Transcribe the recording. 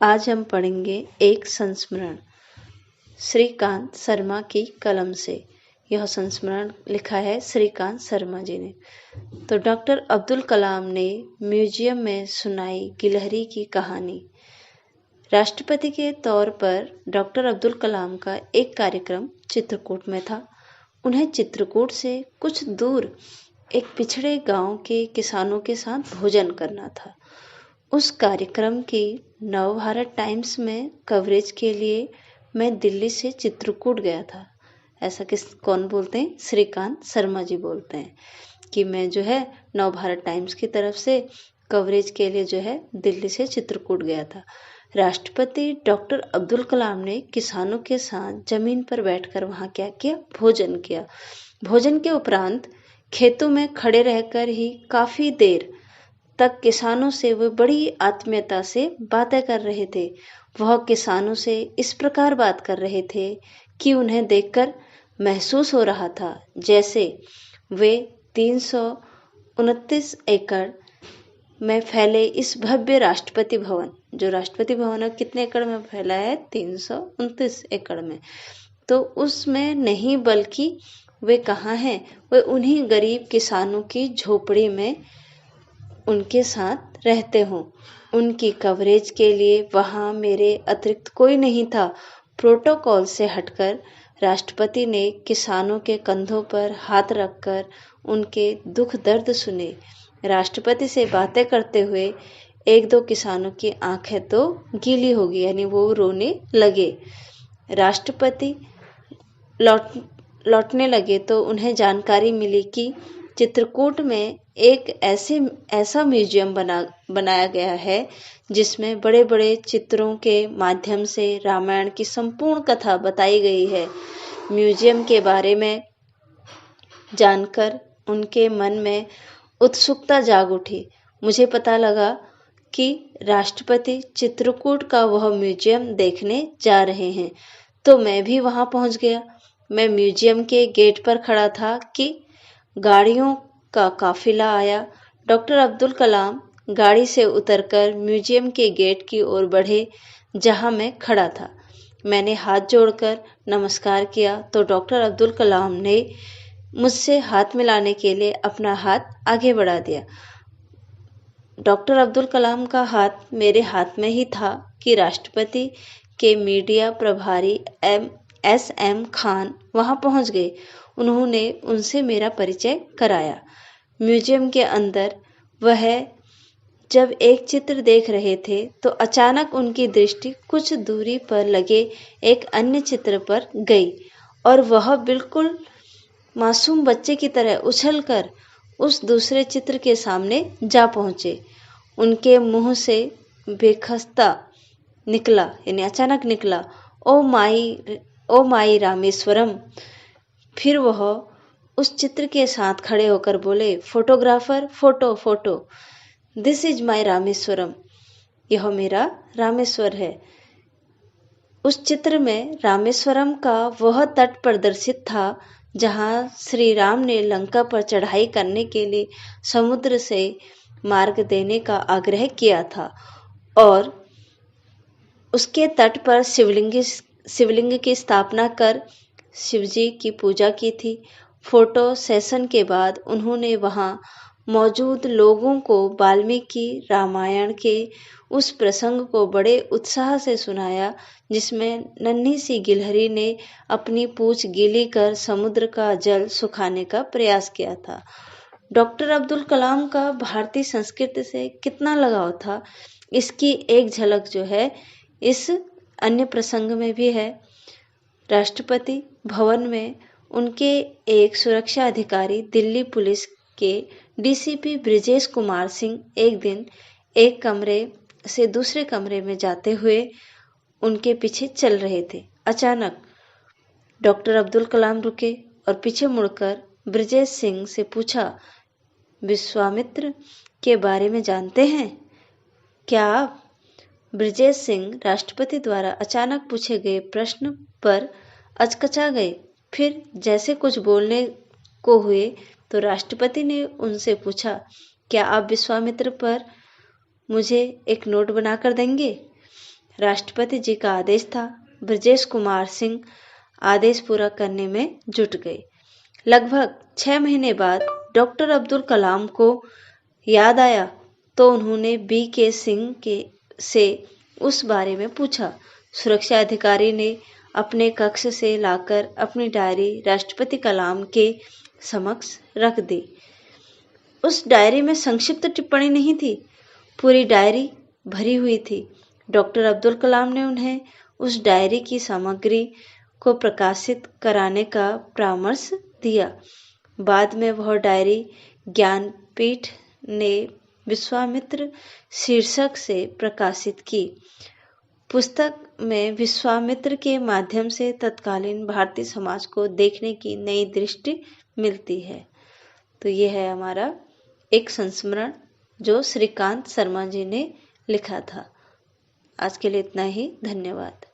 आज हम पढ़ेंगे एक संस्मरण श्रीकांत शर्मा की कलम से। यह संस्मरण लिखा है श्रीकांत शर्मा जी ने। तो डॉक्टर अब्दुल कलाम ने म्यूजियम में सुनाई गिलहरी की कहानी। राष्ट्रपति के तौर पर डॉक्टर अब्दुल कलाम का एक कार्यक्रम चित्रकूट में था। उन्हें चित्रकूट से कुछ दूर एक पिछड़े गांव के किसानों के साथ भोजन करना था। उस कार्यक्रम की नवभारत टाइम्स में कवरेज के लिए मैं दिल्ली से चित्रकूट गया था। ऐसा कौन बोलते हैं? श्रीकांत शर्मा जी बोलते हैं कि मैं जो है नवभारत टाइम्स की तरफ से कवरेज के लिए जो है दिल्ली से चित्रकूट गया था। राष्ट्रपति डॉक्टर अब्दुल कलाम ने किसानों के साथ जमीन पर बैठकर वहाँ क्या किया? भोजन किया। भोजन के उपरांत खेतों में खड़े रहकर ही काफी देर तक किसानों से वे बड़ी आत्मीयता से बातें कर रहे थे। वह किसानों से इस प्रकार बात कर रहे थे कि उन्हें देखकर महसूस हो रहा था जैसे वे 329 एकड़ में फैले इस भव्य राष्ट्रपति भवन, जो राष्ट्रपति भवन कितने एकड़ में फैला है? 329 एकड़ में। तो उसमें नहीं बल्कि वे कहाँ हैं? वे उन्हीं गरीब किसानों की झोपड़ी में उनके साथ रहते हों। उनकी कवरेज के लिए वहां मेरे अतिरिक्त कोई नहीं था। प्रोटोकॉल से हटकर राष्ट्रपति ने किसानों के कंधों पर हाथ रखकर उनके दुख दर्द सुने। राष्ट्रपति से बातें करते हुए एक दो किसानों की आंखें तो गीली हो गई, यानी वो रोने लगे। राष्ट्रपति लौटने लगे तो उन्हें जानकारी मिली कि चित्रकूट में एक ऐसा म्यूजियम बनाया गया है जिसमें बड़े बड़े चित्रों के माध्यम से रामायण की संपूर्ण कथा बताई गई है। म्यूजियम के बारे में जानकर उनके मन में उत्सुकता जाग उठी। मुझे पता लगा कि राष्ट्रपति चित्रकूट का वह म्यूजियम देखने जा रहे हैं, तो मैं भी वहां पहुंच गया। मैं म्यूजियम के गेट पर खड़ा था कि गाड़ियों का काफिला आया। डॉक्टर अब्दुल कलाम गाड़ी से उतरकर म्यूजियम के गेट की ओर बढ़े जहां मैं खड़ा था। मैंने हाथ जोड़कर नमस्कार किया तो डॉक्टर अब्दुल कलाम ने मुझसे हाथ मिलाने के लिए अपना हाथ आगे बढ़ा दिया। डॉक्टर अब्दुल कलाम का हाथ मेरे हाथ में ही था कि राष्ट्रपति के मीडिया प्रभारी एस.एम. खान वहां पहुंच गए। उन्होंने उनसे मेरा परिचय कराया। म्यूजियम के अंदर वह जब एक चित्र देख रहे थे तो अचानक उनकी दृष्टि कुछ दूरी पर लगे एक अन्य चित्र पर गई और वह बिल्कुल मासूम बच्चे की तरह उछलकर उस दूसरे चित्र के सामने जा पहुंचे। उनके मुंह से बेखस्ता निकला, यानी अचानक निकला, ओ माई रामेश्वरम। फिर वह उस चित्र के साथ खड़े होकर बोले, photographer, photo photo, this is my Rameswaram. यह मेरा रामेश्वर है। उस चित्र में रामेश्वरम का वह तट प्रदर्शित था जहां श्री राम ने लंका पर चढ़ाई करने के लिए समुद्र से मार्ग देने का आग्रह किया था और उसके तट पर शिवलिंग की स्थापना कर शिवजी की पूजा की थी। फोटो सेशन के बाद उन्होंने वहां मौजूद लोगों को वाल्मीकि रामायण के उस प्रसंग को बड़े उत्साह से सुनाया जिसमें नन्ही सी गिलहरी ने अपनी पूंछ गीली कर समुद्र का जल सुखाने का प्रयास किया था। डॉक्टर अब्दुल कलाम का भारतीय संस्कृति से कितना लगाव था, इसकी एक झलक जो है इस अन्य प्रसंग में भी है। राष्ट्रपति भवन में उनके एक सुरक्षा अधिकारी दिल्ली पुलिस के डीसीपी ब्रिजेश कुमार सिंह एक दिन एक कमरे से दूसरे कमरे में जाते हुए उनके पीछे चल रहे थे। अचानक डॉक्टर अब्दुल कलाम रुके और पीछे मुड़कर ब्रिजेश सिंह से पूछा, विश्वामित्र के बारे में जानते हैं क्या आप? ब्रिजेश सिंह राष्ट्रपति द्वारा अचानक पूछे गए प्रश्न पर अचकचा गए। फिर जैसे कुछ बोलने को हुए तो राष्ट्रपति ने उनसे पूछा, क्या आप विश्वामित्र पर मुझे एक नोट बनाकर देंगे? राष्ट्रपति जी का आदेश था। ब्रजेश कुमार सिंह आदेश पूरा करने में जुट गए। लगभग 6 महीने बाद डॉक्टर अब्दुल कलाम को याद आया तो उन्होंने B.K. सिंह से उस बारे में पूछा। सुरक्षा अधिकारी ने अपने कक्ष से लाकर अपनी डायरी राष्ट्रपति कलाम के समक्ष रख दी। उस डायरी में संक्षिप्त टिप्पणी नहीं थी, पूरी डायरी भरी हुई थी। डॉक्टर अब्दुल कलाम ने उन्हें उस डायरी की सामग्री को प्रकाशित कराने का परामर्श दिया। बाद में वह डायरी ज्ञानपीठ ने विश्वामित्र शीर्षक से प्रकाशित की। पुस्तक में विश्वामित्र के माध्यम से तत्कालीन भारतीय समाज को देखने की नई दृष्टि मिलती है। तो ये है हमारा एक संस्मरण जो श्रीकांत शर्मा जी ने लिखा था। आज के लिए इतना ही। धन्यवाद।